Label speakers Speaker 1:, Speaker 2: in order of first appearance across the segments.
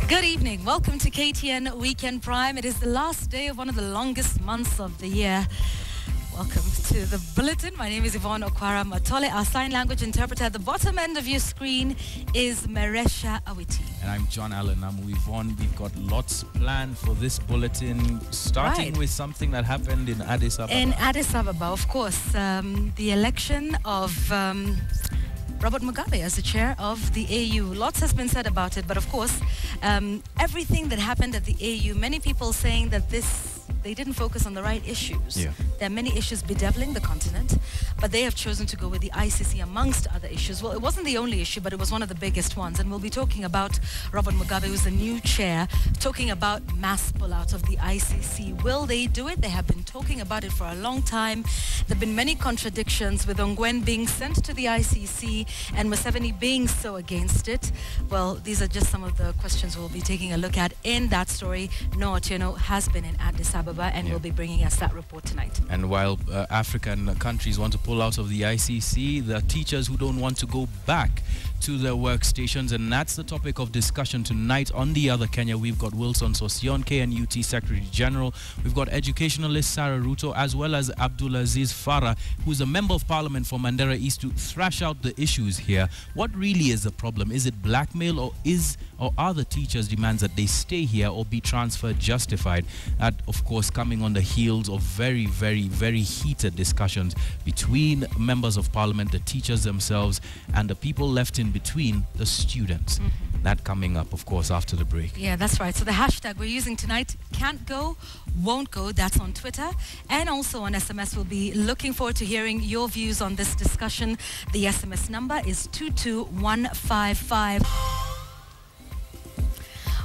Speaker 1: Good evening. Welcome to KTN Weekend Prime. It is the last day of one of the longest months of the year. Welcome to the Bulletin. My name is Yvonne Okwara Matole. Our sign language interpreter at the bottom end of your screen is Meresha Awiti.
Speaker 2: And I'm John Allen. I'm Yvonne. We've got lots planned for this Bulletin, starting with something that happened in Addis Ababa.
Speaker 1: In Addis Ababa, of course, the election of Robert Mugambe as the chair of the AU. Lots has been said about it, but of course, everything that happened at the AU, many people saying that they didn't focus on the right issues.
Speaker 2: Yeah.
Speaker 1: There are many issues bedeviling the continent, but they have chosen to go with the ICC amongst other issues. Well, it wasn't the only issue, but it was one of the biggest ones. And we'll be talking about Robert Mugabe, who's the new chair, talking about mass pullout of the ICC. Will they do it? They have been talking about it for a long time. There have been many contradictions, with Ongwen being sent to the ICC and Museveni being so against it. Well, these are just some of the questions we'll be taking a look at in that story. Noah Otieno has been in Addis Ababa and will be bringing us that report tonight.
Speaker 2: And while African countries want to pull out of the ICC, there are teachers who don't want to go back to their workstations, and that's the topic of discussion tonight. On the other Kenya, we've got Wilson Sosion, KNUT Secretary General. We've got educationalist Sarah Ruto, as well as Abdulaziz Farah, who's a member of parliament for Mandera East, to thrash out the issues here. What really is the problem? Is it blackmail, or are the teachers' demands that they stay here or be transferred justified? That, of course, coming on the heels of very, very, very heated discussions between members of parliament, the teachers themselves, and the people left in between, the students. That coming up, of course, after the break.
Speaker 1: Yeah, that's right. So the hashtag we're using tonight, can't go, won't go, that's on Twitter and also on SMS. We'll be looking forward to hearing your views on this discussion. The SMS number is 22155.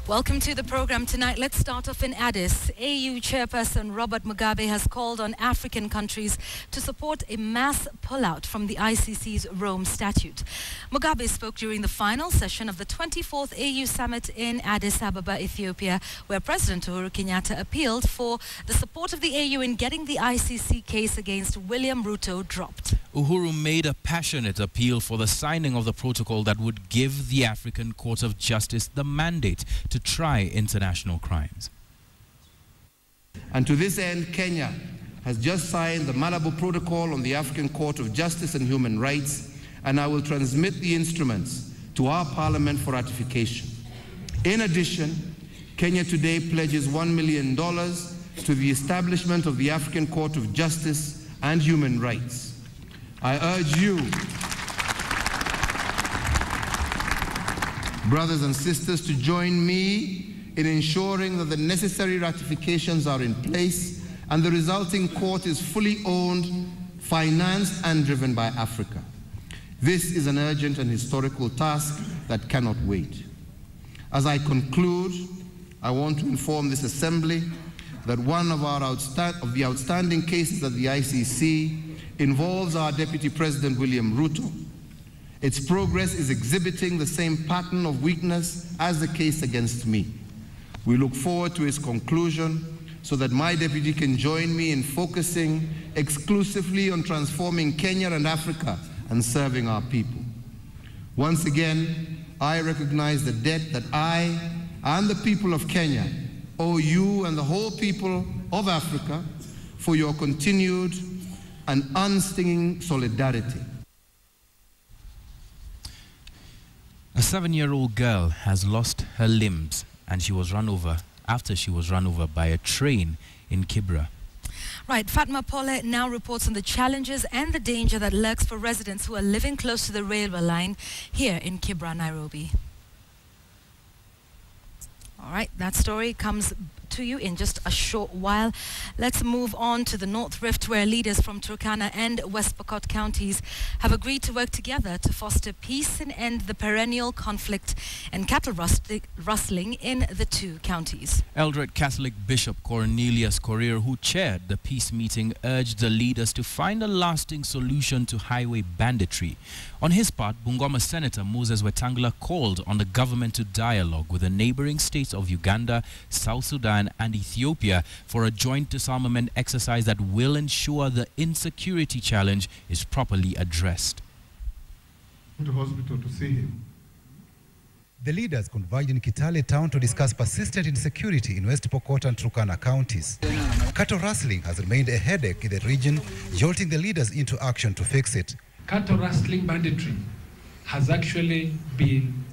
Speaker 1: Welcome to the program tonight. Let's start off in Addis. AU chairperson Robert Mugabe has called on African countries to support a mass pullout from the ICC's Rome Statute. Mugabe spoke during the final session of the 24th AU summit in Addis Ababa, Ethiopia, where President Uhuru Kenyatta appealed for the support of the AU in getting the ICC case against William Ruto dropped.
Speaker 2: Uhuru made a passionate appeal for the signing of the protocol that would give the African Court of Justice the mandate to try international crimes.
Speaker 3: And to this end, Kenya has just signed the Malabo Protocol on the African Court of Justice and Human Rights, and I will transmit the instruments to our parliament for ratification. In addition, Kenya today pledges $1 million to the establishment of the African Court of Justice and Human Rights. I urge you, brothers and sisters, to join me in ensuring that the necessary ratifications are in place and the resulting court is fully owned, financed, and driven by Africa. This is an urgent and historical task that cannot wait. As I conclude, I want to inform this assembly that one of the outstanding cases at the ICC involves our Deputy President William Ruto. Its progress is exhibiting the same pattern of weakness as the case against me. We look forward to its conclusion so that my deputy can join me in focusing exclusively on transforming Kenya and Africa and serving our people. Once again, I recognize the debt that I and the people of Kenya owe you and the whole people of Africa for your continued and unstinting solidarity.
Speaker 2: A 7-year-old girl has lost her limbs, and she was run over after she was run over by a train in Kibra.
Speaker 1: Right, Fatma Pole now reports on the challenges and the danger that lurks for residents who are living close to the railway line here in Kibra, Nairobi. All right, that story comes to you in just a short while. Let's move on to the Northrift, where leaders from Turkana and West Pokot counties have agreed to work together to foster peace and end the perennial conflict and cattle rustling in the two counties.
Speaker 2: Eldred Catholic Bishop Cornelius Corrier, who chaired the peace meeting, urged the leaders to find a lasting solution to highway banditry. On his part, Bungoma Senator Moses Wetangula called on the government to dialogue with the neighboring states of Uganda, South Sudan and Ethiopia for a joint disarmament exercise that will ensure the insecurity challenge is properly addressed.
Speaker 4: To hospital to see him. The leaders converged in Kitale town to discuss persistent insecurity in West Pokot and Turkana counties. Cattle rustling has remained a headache in the region, jolting the leaders into action to fix it.
Speaker 5: Cattle rustling banditry has actually been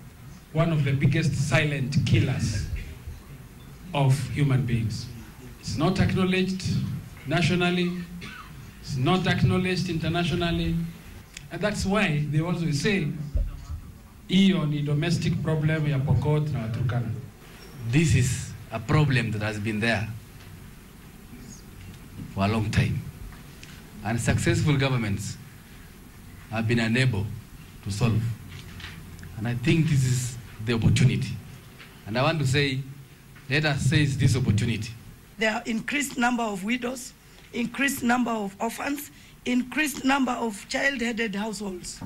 Speaker 5: one of the biggest silent killers of human beings. It's not acknowledged nationally, it's not acknowledged internationally, and that's why they also say hiyo ni domestic problem ya Pokot na Turkana.
Speaker 6: This is a problem that has been there for a long time, and successful governments have been unable to solve. And I think this is the opportunity. And I want to say, let us seize this opportunity.
Speaker 7: There are increased number of widows, increased number of orphans, increased number of child-headed households,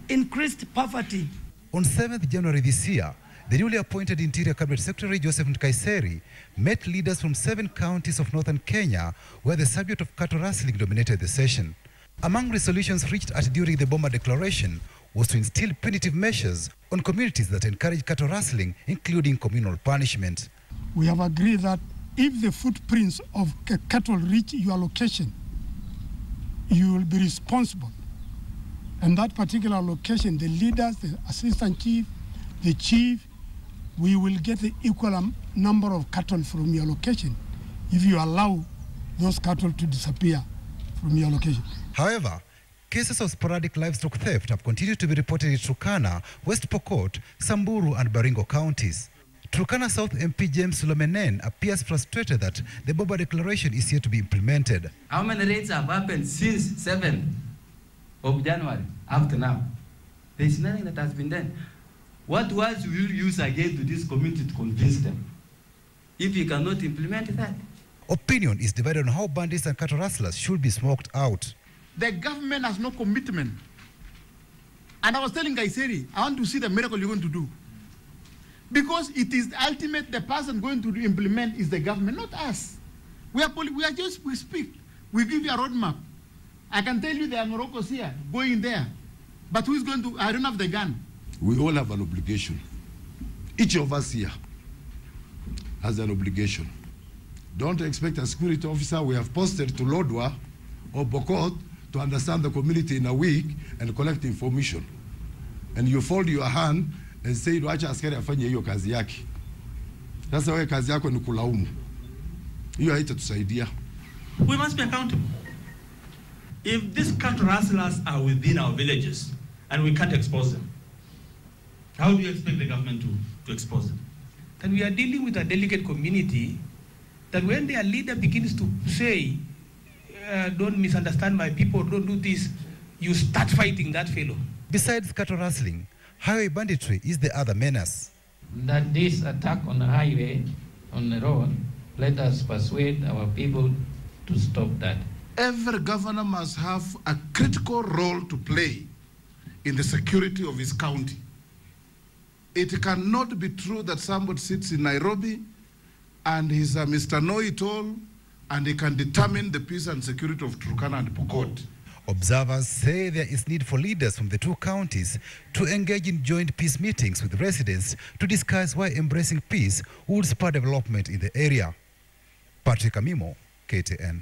Speaker 7: increased poverty.
Speaker 4: On 7th January this year, the newly appointed Interior Cabinet Secretary Joseph Nkaiseri met leaders from 7 counties of northern Kenya, where the subject of cattle rustling dominated the session. Among resolutions reached at during the Bomba Declaration was to instill punitive measures on communities that encourage cattle rustling, including communal punishment.
Speaker 8: We have agreed that if the footprints of cattle reach your location, you will be responsible. And that particular location, the leaders, the assistant chief, the chief, we will get the equal number of cattle from your location if you allow those cattle to disappear from your location.
Speaker 4: However, cases of sporadic livestock theft have continued to be reported in Turkana, West Pokot, Samburu and Baringo counties. Turkana South MP James Sulomenen appears frustrated that the Bomba Declaration is yet to be implemented.
Speaker 6: How many raids have happened since 7th of January up to now? There is nothing that has been done. What words will you use again to this community to convince them if you cannot implement that?
Speaker 4: Opinion is divided on how bandits and cattle rustlers should be smoked out.
Speaker 9: The government has no commitment. And I was telling Gaiseri, I want to see the miracle you're going to do. Because it is ultimate, the person going to implement is the government, not us. We speak. We give you a roadmap. I can tell you there are Moroccos here, going there. But who's going to, I don't have the gun.
Speaker 10: We all have an obligation. Each of us here has an obligation. Don't expect a security officer we have posted to Lodwa or Bokot to understand the community in a week and collect information. And you fold your hand and say, wacha askari afanye hiyo kazi yake. Sasa wewe kazi yako ni kulaumu. Hiyo haitatusaidia.
Speaker 11: We must be accountable. If these cattle rustlers are within our villages and we can't expose them, how do you expect the government to expose them? And we are dealing with a delicate community that when their leader begins to say, don't misunderstand my people, don't do this, you start fighting that fellow.
Speaker 4: Besides cattle rustling, highway banditry is the other menace.
Speaker 12: That this attack on the highway, on the road, let us persuade our people to stop that.
Speaker 9: Every governor must have a critical role to play in the security of his county. It cannot be true that somebody sits in Nairobi and he's a Mr. Know-it-all and he can determine the peace and security of Turkana and Pokot.
Speaker 4: Observers say there is need for leaders from the 2 counties to engage in joint peace meetings with residents to discuss why embracing peace would spur development in the area. Patrick Amimo, KTN.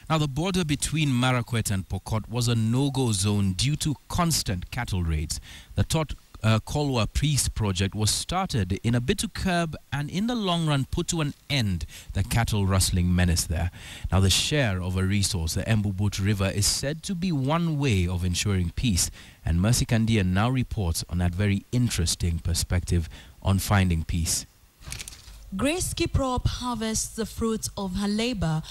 Speaker 2: Now, the border between Marakwet and Pokot was a no-go zone due to constant cattle raids. The Tot Kalowa Peace Project was started in a bid to curb and in the long run put to an end the cattle rustling menace there. Now, the share of a resource, the Mbubut River, is said to be one way of ensuring peace. And Mercy Kandia now reports on that very interesting perspective on finding peace.
Speaker 13: Grace Kiprop harvests the fruits of her labor.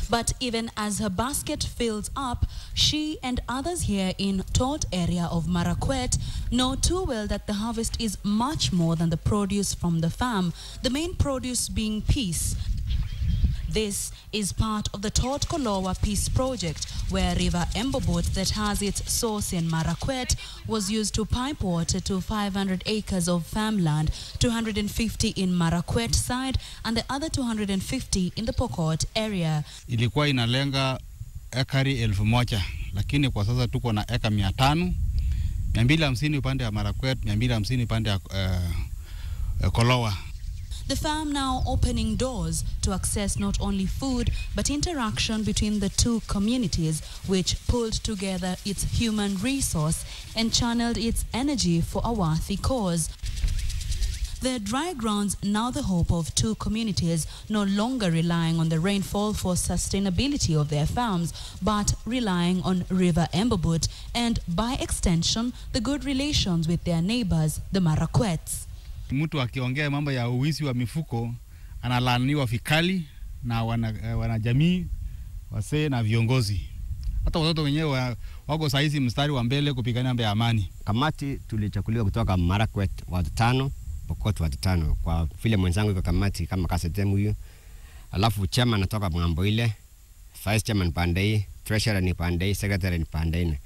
Speaker 13: But even as her basket fills up, she and others here in Tot area of Marakwet know too well that the harvest is much more than the produce from the farm, the main produce being peace. This is part of the Tot Kalowa Peace Project, where River Mbubut that has its source in Marakwet was used to pipe water to 500 acres of farmland, 250 in Marakwet side and the other 250 in the Pokot area.
Speaker 14: Ilikuwa inalenga ekari 1000, lakini kwa sasa tuko na eka 500 250 upande ya Marakwet, 250 upande ya Kalowa.
Speaker 13: The farm now opening doors to access not only food but interaction between the two communities, which pulled together its human resource and channeled its energy for a worthy cause. The dry grounds now the hope of two communities no longer relying on the rainfall for sustainability of their farms, but relying on River Embobut and, by extension, the good relations with their neighbors, the Marakwets.
Speaker 14: Mtu akiongea mambo ya uwizi wa mifuko analaniwa vikali na wanajamii, wasee na viongozi. Hata watoto wenyewe wako saizi mstari wa mbele kupigania mambo ya amani.
Speaker 15: Kamati tulichakuliwa kutoka Marakwet watu 5, Pokot watu 5. Kwa vile mwenzangu yuko kamati kama kasetemu huyu. Alafu chairman anatoka mambo ile, vice chairman pande, treasurer ni pande, secretary ni pande.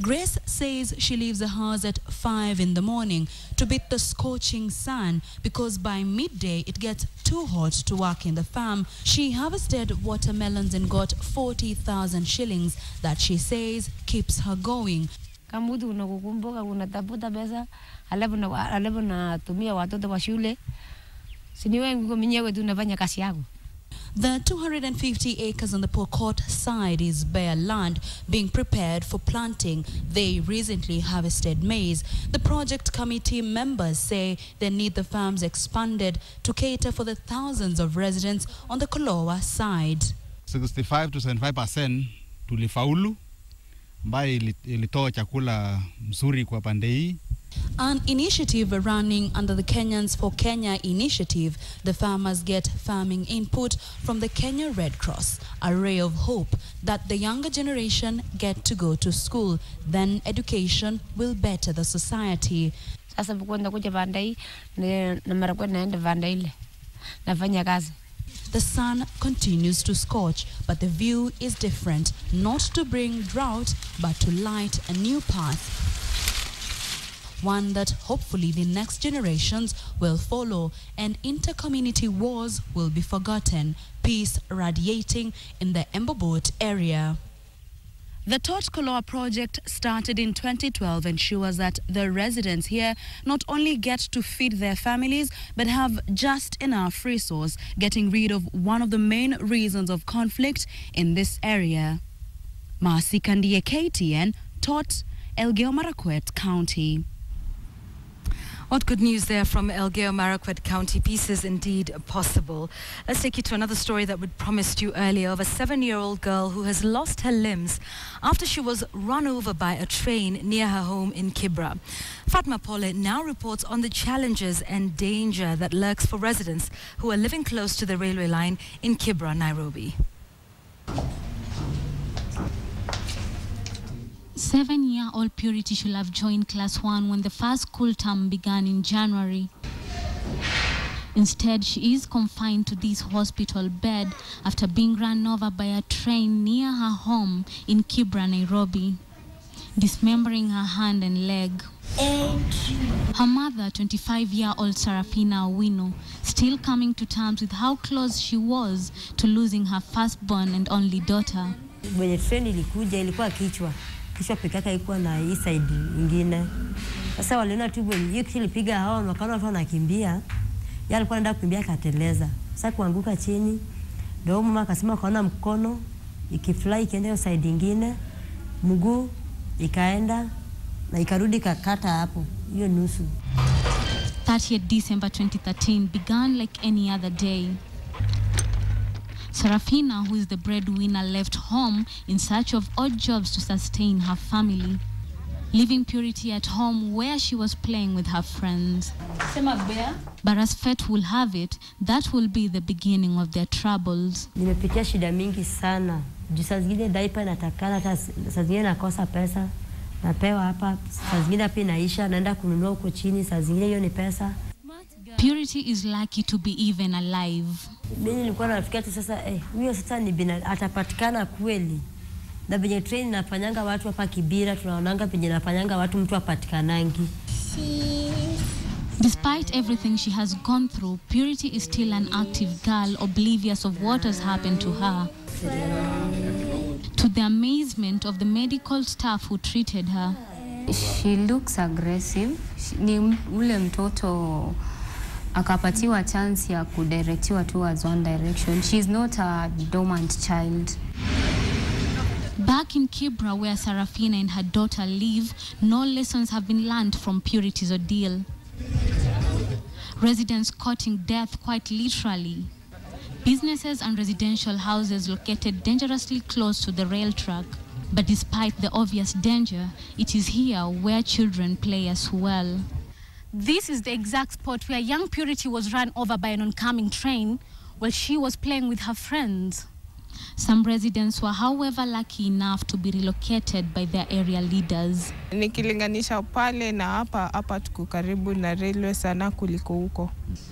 Speaker 13: Grace says she leaves the house at 5 in the morning to beat the scorching sun because by midday it gets too hot to work in the farm. She harvested watermelons and got 40,000 shillings that she says keeps her going.
Speaker 16: Kamudu unakukumbuka unatafuta pesa alafu natumia watoto wa shule. Siniwe mwenyewe tu nafanya kazi yako.
Speaker 13: The 250 acres on the Pokot side is bare land being prepared for planting. They recently harvested maize. The project committee members say they need the farms expanded to cater for the thousands of residents on the Kalowa side.
Speaker 14: 65 to 75% tulifaulu, ambayo ilitoa chakula mzuri kwa pande hii.
Speaker 13: An initiative running under the Kenyans for Kenya initiative, the farmers get farming input from the Kenya Red Cross, a ray of hope that the younger generation get to go to school. Then education will better the society.
Speaker 16: Sasa kwenda kuja bandai na Marakwet naenda bandai ile nafanya kazi.
Speaker 13: The sun continues to scorch, but the view is different, not to bring drought, but to light a new path. One that hopefully the next generations will follow, and inter-community wars will be forgotten, peace radiating in the Embobut area. The Tot Kalowa project started in 2012 ensures that the residents here not only get to feed their families, but have just enough resource, getting rid of one of the main reasons of conflict in this area. Marcy Kandiye, KTN, Tot, Elgeyo Marakwet County.
Speaker 1: What good news there from Elgeyo Marakwet County. Peace is indeed possible. Let's take you to another story that we promised you earlier of a 7-year-old girl who has lost her limbs after she was run over by a train near her home in Kibra. Fatma Pole now reports on the challenges and danger that lurks for residents who are living close to the railway line in Kibra, Nairobi.
Speaker 17: 7-year-old Purity should have joined Class 1 when the first school term began in January. Instead, she is confined to this hospital bed after being run over by a train near her home in Kibra, Nairobi, dismembering her hand and leg. Her mother, 25-year-old Sarafina Owino, still coming to terms with how close she was to losing her firstborn and only daughter.
Speaker 18: When the train ilikuja ilikuwa kichwa peke yake ilikuwa na hii side nyingine. Sasa waliona tu hiyo kilipiga hao wakaona watu wanakimbia. Yeye alikuwa anaenda kukimbia akateleza. Sasa kuanguka chini. Ndio mama akasema kaona mkono ikifly ikienda hiyo side nyingine, mguu ikaenda na ikarudi kakata hapo hiyo nusu.
Speaker 17: 30th December 2013 began like any other day. Sarafina, who is the breadwinner, left home in search of odd jobs to sustain her family, leaving Purity at home where she was playing with her friends. But as fate will have it, that will be the beginning of their troubles.
Speaker 18: Nimepitia shida mingi sana. Saa zingine diaper natakana, saa zingine nakosa pesa, napewa hapa, saa zingine pia naisha, naenda kununua huko chini, saa zingine hiyo ni pesa.
Speaker 17: Purity is lucky to be even alive.
Speaker 18: Mimi nilikuwa nafikiria tu sasa huyo sasa ni atapatikana kweli. Na venye train inafanyanga watu hapa Kibera tunaonanga venye inafanyanga watu mtu apatikanangi.
Speaker 17: Despite everything she has gone through, Purity is still an active girl, oblivious of what has happened to her. To the amazement of the medical staff who treated her,
Speaker 19: She looks aggressive. Ni ule mtoto akapatiwa chance ya kudirectiwa towards one direction. She's not a dormant child.
Speaker 17: Back in Kibra, where Sarafina and her daughter live, no lessons have been learned from Purity's ordeal. Residents courting death quite literally. Businesses and residential houses located dangerously close to the rail track. But despite the obvious danger, it is here where children play as well.
Speaker 20: This is the exact spot where young Purity was run over by an oncoming train while she was playing with her friends.
Speaker 17: Some residents were, however, lucky enough to be relocated by their area leaders.
Speaker 21: Nikilinganisha pale na hapa tuko karibu na railway sana kuliko huko.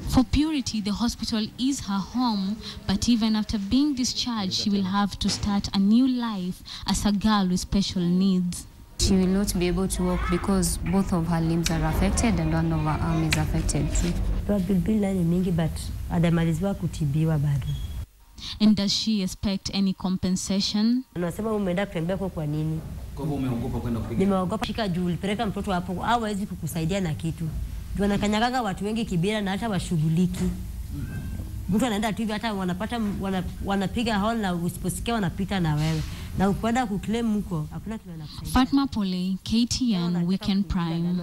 Speaker 17: For Purity, the hospital is her home, but even after being discharged, she will have to start a new life as a girl with special needs.
Speaker 19: She will not be able to walk because both of her limbs are affected and one of her arm is affected too.
Speaker 18: But adamaliziwa kutibiwa bado.
Speaker 17: And does she expect any compensation?
Speaker 18: Unasema umeenda kutembea kwa nini?
Speaker 22: Kwa hivyo umeogopa kwenda kupiga?
Speaker 18: Nimeogopa shika juu ulipeleka mtoto hapo hawezi kukusaidia na kitu. Juu anakanyagaga watu wengi Kibera na hata washughuliki. Mtu anaenda tu hivi hata wanapata wanapiga hall na usiposikia wanapita na wewe. Na ukwenda kuclaim huko hakuna kitu anakusaidia.
Speaker 17: Fatma Pole, KTN Weekend Prime.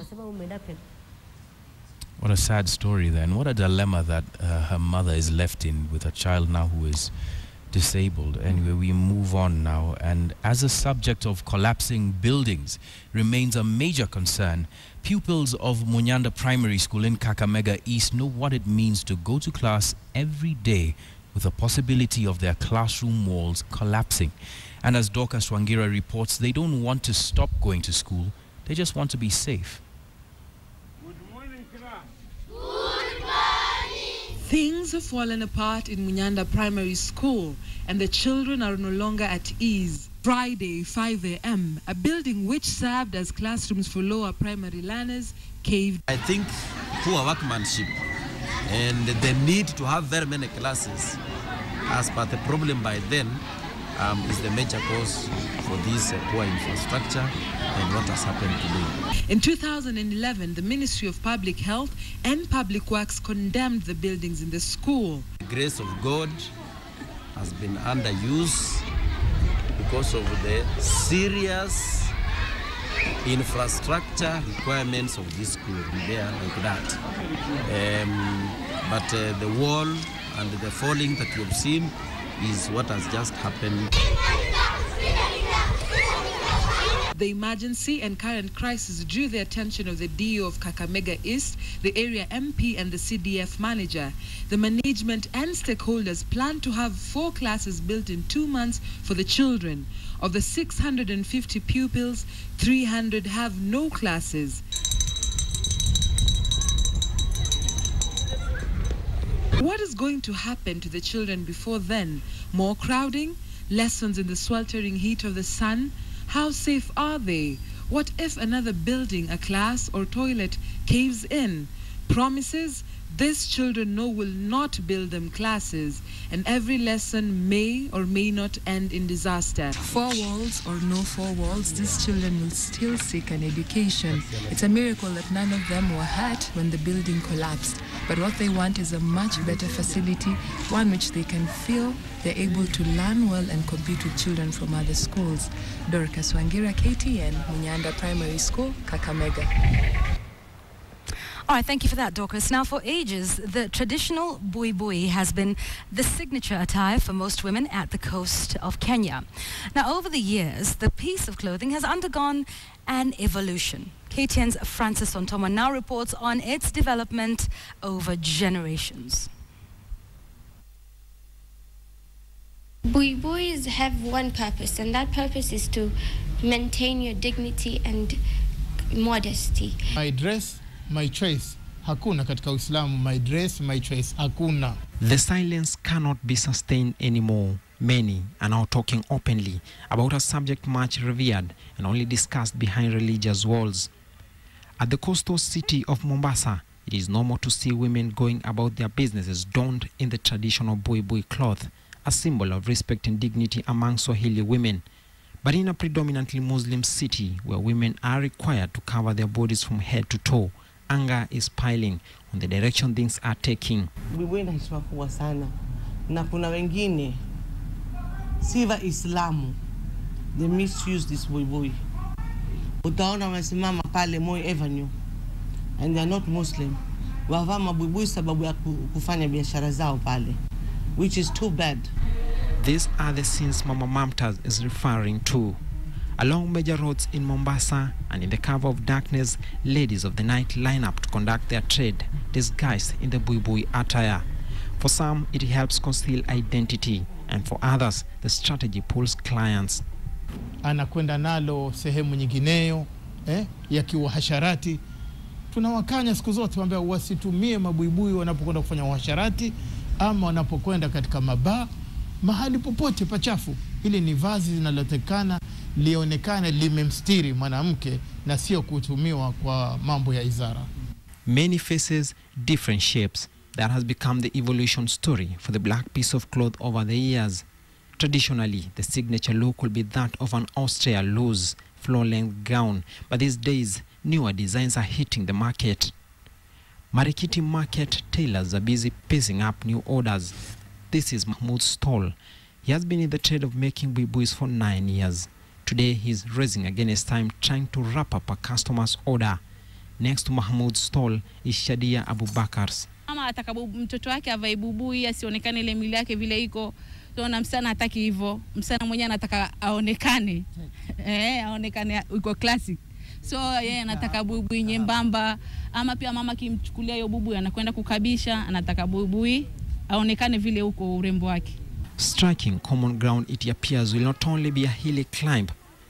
Speaker 2: What a sad story then. What a dilemma that her mother is left in with a child now who is disabled. Anyway, we move on now. And as a subject of collapsing buildings remains a major concern, pupils of Munyanda Primary School in Kakamega East know what it means to go to class every day with the possibility of their classroom walls collapsing. And as Dorcas Wangira reports, they don't want to stop going to school. They just want to be safe.
Speaker 23: Things have fallen apart in Munyanda Primary School and the children are no longer at ease. Friday, 5 a.m., a building which served as classrooms for lower primary learners caved.
Speaker 24: I think poor workmanship and the need to have very many classes as per the problem by then is the major cause for this poor infrastructure and what has happened today.
Speaker 23: In 2011, the Ministry of Public Health and Public Works condemned the buildings in the school.
Speaker 24: The grace of God has been under use because of the serious infrastructure requirements of this school there like that. But the wall and the falling that you have seen is what has just happened.
Speaker 23: The emergency and current crisis drew the attention of the DO of Kakamega East, the area MP and the CDF manager. The management and stakeholders plan to have 4 classes built in 2 months for the children. Of the 650 pupils, 300 have no classes. What is going to happen to the children before then? More crowding? Lessons in the sweltering heat of the sun? How safe are they? What if another building, a class or toilet caves in? Promises? These children know will not build them classes, and every lesson may or may not end in disaster. 4 walls or no 4 walls, these children will still seek an education. It's a miracle that none of them were hurt when the building collapsed. But what they want is a much better facility, one which they can feel they're able to learn well and compete with children from other schools. Dorcas Wangira, KTN, Munyanda Primary School, Kakamega.
Speaker 1: All right, thank you for that, Dorcas. Now, for ages, the traditional buoy has been the signature attire for most women at the coast of Kenya. Now, over the years, the piece of clothing has undergone an evolution. KTN's Francis Ontoma now reports on its development over generations.
Speaker 25: Buoys have one purpose, and that purpose is to maintain your dignity and modesty.
Speaker 9: My dress, my choice. Hakuna katika Uislamu, my dress, my choice. Hakuna.
Speaker 26: The silence cannot be sustained anymore. Many are now talking openly about a subject much revered and only discussed behind religious walls. At the coastal city of Mombasa, it is normal to see women going about their businesses donned in the traditional buoy cloth, a symbol of respect and dignity among Swahili women. But in a predominantly Muslim city where women are required to cover their bodies from head to toe, anger is piling on the direction things are taking.
Speaker 3: Buibui ina heshima kubwa sana. Na kuna wengine si Waislamu, they misuse this buibui. Utaona wamesimama pale Moi Avenue and they are not Muslim. Wavaa mabuibui sababu ya kufanya biashara zao pale, which is too bad.
Speaker 26: These are the scenes Mama Mamtas is referring to. Along major roads in Mombasa and in the cover of darkness, ladies of the night line up to conduct their trade, disguised in the buibui attire. For some, it helps conceal identity, and for others, the strategy pulls clients.
Speaker 9: Anakwenda nalo sehemu nyingineyo ya kiuhasharati. Tunawakanya siku zote wambia wasitumie mabuibui wanapokwenda kufanya uhasharati ama wanapokwenda katika mabaa, mahali popote pachafu. Hili ni vazi linalotekana lionekane limemstiri mwanamke na sio kutumiwa kwa mambo ya izara.
Speaker 26: Many faces, different shapes. That has become the evolution story for the black piece of cloth over the years. Traditionally, the signature look will be that of an austere, loose, floor-length gown. But these days, newer designs are hitting the market. Marikiti market tailors are busy pacing up new orders. This is Mahmoud's stall. He has been in the trade of making buibuis for 9 years. Today, he's racing against time, trying to wrap up a customer's order. Next to Mahmoud's stall is Shadia Abubakar's.
Speaker 5: Mama ataka mtoto wake avae buibui asionekane ile mwili yake vile iko. Tunaona msana hataki hivyo. Msana mwenyewe anataka aonekane. Aonekane iko classic. So yeye anataka buibui nyembamba, ama pia mama kimchukulia hiyo buibui anakwenda kukabisha, anataka buibui aonekane vile uko urembo wake.
Speaker 26: Striking common ground, it appears, will not only be a hilly climb,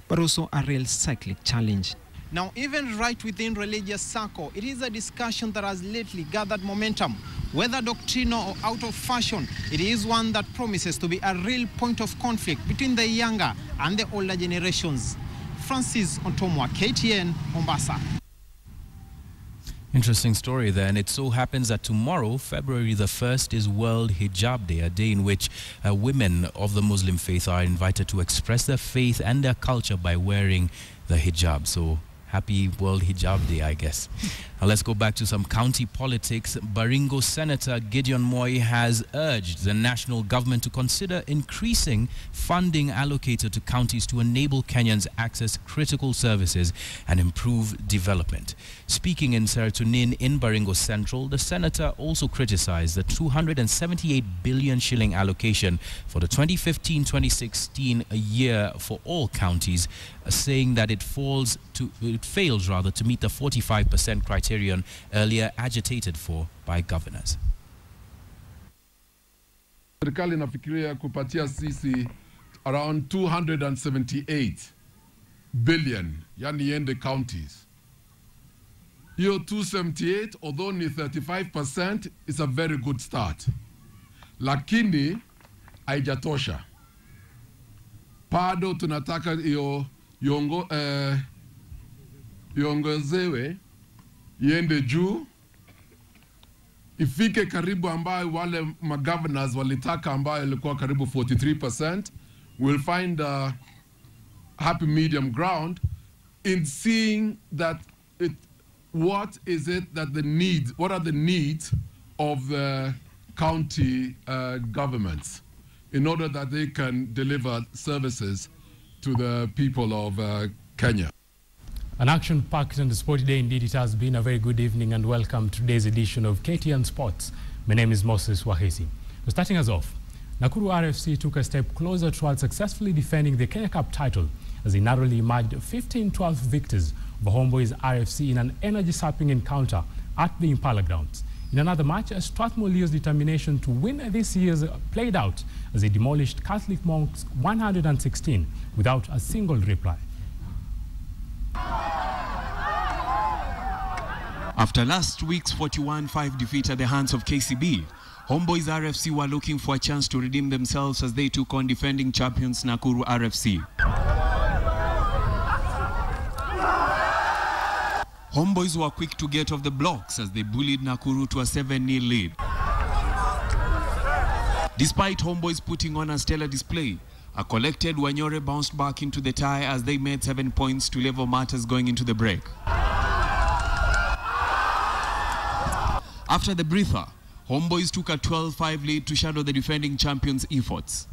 Speaker 26: but also a real cyclic challenge.
Speaker 6: Now, even right within religious circle, it is a discussion that has lately gathered momentum. Whether doctrinal or out of fashion, it is one that promises to be a real point of conflict between the younger and the older generations. Francis Ontomwa, KTN, Mombasa.
Speaker 2: Interesting story there, and it so happens that tomorrow, February the 1st, is World Hijab Day, a day in which women of the Muslim faith are invited to express their faith and their culture by wearing the hijab. So happy World Hijab Day, I guess. Now let's go back to some county politics. Baringo Senator Gideon Moi has urged the national government to consider increasing funding allocated to counties to enable Kenyans access critical services and improve development. Speaking in Seratunin in Baringo Central, the senator also criticized the 278 billion shilling allocation for the 2015-2016 year for all counties, saying that it fails to meet the 45% criterion earlier agitated for by governors.
Speaker 7: Serikali inafikiria kupatia sisi around 278 billion, yani yende counties. Hiyo 278, although ni 35%, is a very good start. Lakini haijatosha. Bado tunataka iongozewe iende juu, ifike karibu ambayo wale governors walitaka ambayo ilikuwa karibu 43%. We'll find a happy medium ground in seeing that what are the needs of the county governments in order that they can deliver services to the people of Kenya.
Speaker 8: An action-packed and sporty day indeed it has been. A very good evening and welcome to today's edition of KTN Sports. My name is Moses Wahesi. Starting us off, Nakuru RFC took a step closer towards successfully defending the Kenya Cup title as they narrowly emerged 15-12 victors over Homeboy's RFC in an energy-sapping encounter at the Impala grounds. In another match, Strathmore Leo's determination to win this year's played out as they demolished Catholic Monks 116 without a single reply.
Speaker 10: After last week's 41-5 defeat at the hands of KCB, Homeboys RFC were looking for a chance to redeem themselves as they took on defending champions Nakuru RFC. Homeboys were quick to get off the blocks as they bullied Nakuru to a 7-0 lead. Despite Homeboys putting on a stellar display, A collected Wanyore bounced back into the tie as they made 7 points to level matters going into the break. After the breather, Homeboys took a 12-5 lead to shadow the defending champions' efforts.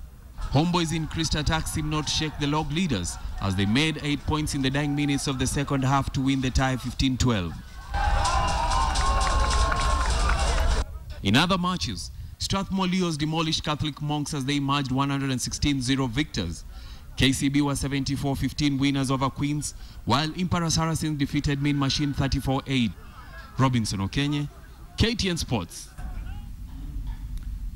Speaker 10: Homeboys' increased attacks seemed not to shake the log leaders as they made 8 points in the dying minutes of the second half to win the tie 15-12. In other matches, Strathmore Leos demolished Catholic Monks as they emerged 116-0 victors. KCB were 74-15 winners over Queens, while Emperor Saracens defeated Mean Machine 34-8. Robinson Okenye, KTN Sports.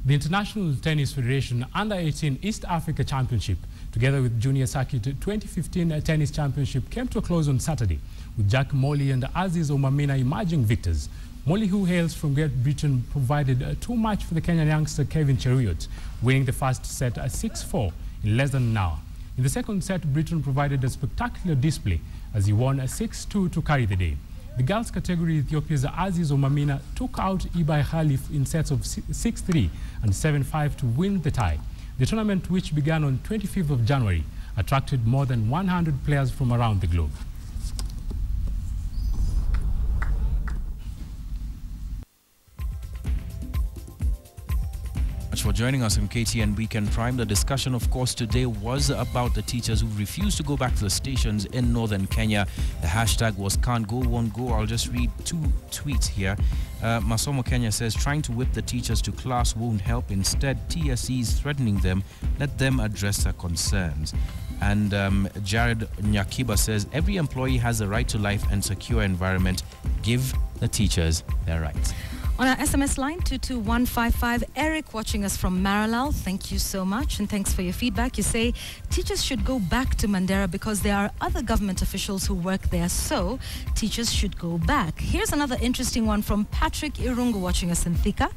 Speaker 8: The International Tennis Federation Under-18 East Africa Championship, together with Junior Circuit 2015 Tennis Championship, came to a close on Saturday, with Jack Molly and Aziz Omamina emerging victors. Molly, who hails from Great Britain, provided too much for the Kenyan youngster Kevin Cheruiyot, winning the first set 6-4 in less than an hour. In the second set, Britain provided a spectacular display as he won 6-2 to carry the day. The girls category, Ethiopia's Aziz Omamina took out Ibai Khalif in sets of 6-3 and 7-5 to win the tie. The tournament, which began on 25th of January, attracted more than 100 players from around the globe.
Speaker 2: For joining us on KTN Weekend Prime. The discussion, of course, today was about the teachers who refused to go back to the stations in northern Kenya. The hashtag was Can't Go, Won't Go. I'll just read 2 tweets here. Masomo Kenya says, trying to whip the teachers to class won't help. Instead, TSC is threatening them. Let them address their concerns. And Jared Nyakiba says, every employee has a right to life and secure environment. Give the teachers their rights.
Speaker 1: On our SMS line, 22155, Eric watching us from Marilal, thank you so much and thanks for your feedback. You say teachers should go back to Mandera because there are other government officials who work there, so teachers should go back. Here's another interesting one from Patrick Irungu watching us in Thika.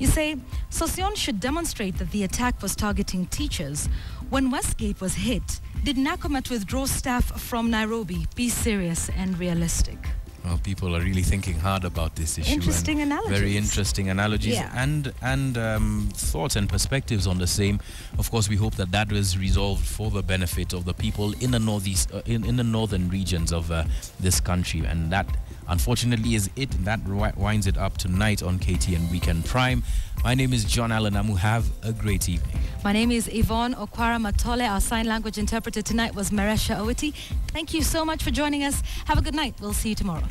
Speaker 1: You say, Sosyon should demonstrate that the attack was targeting teachers. When Westgate was hit, did Nakumatt withdraw staff from Nairobi? Be serious and realistic.
Speaker 2: Well, people are really thinking hard about this issue.
Speaker 1: Interesting analogies.
Speaker 2: Very interesting analogies,
Speaker 1: yeah.
Speaker 2: and thoughts and perspectives on the same. Of course, we hope that that is resolved for the benefit of the people in the northeast, in the northern regions of this country. And that, unfortunately, is it. That winds it up tonight on KTN Weekend Prime. My name is John Alanamu. Have a great evening.
Speaker 1: My name is Yvonne Okwara Matole. Our sign language interpreter tonight was Maresha Owiti. Thank you so much for joining us. Have a good night. We'll see you tomorrow.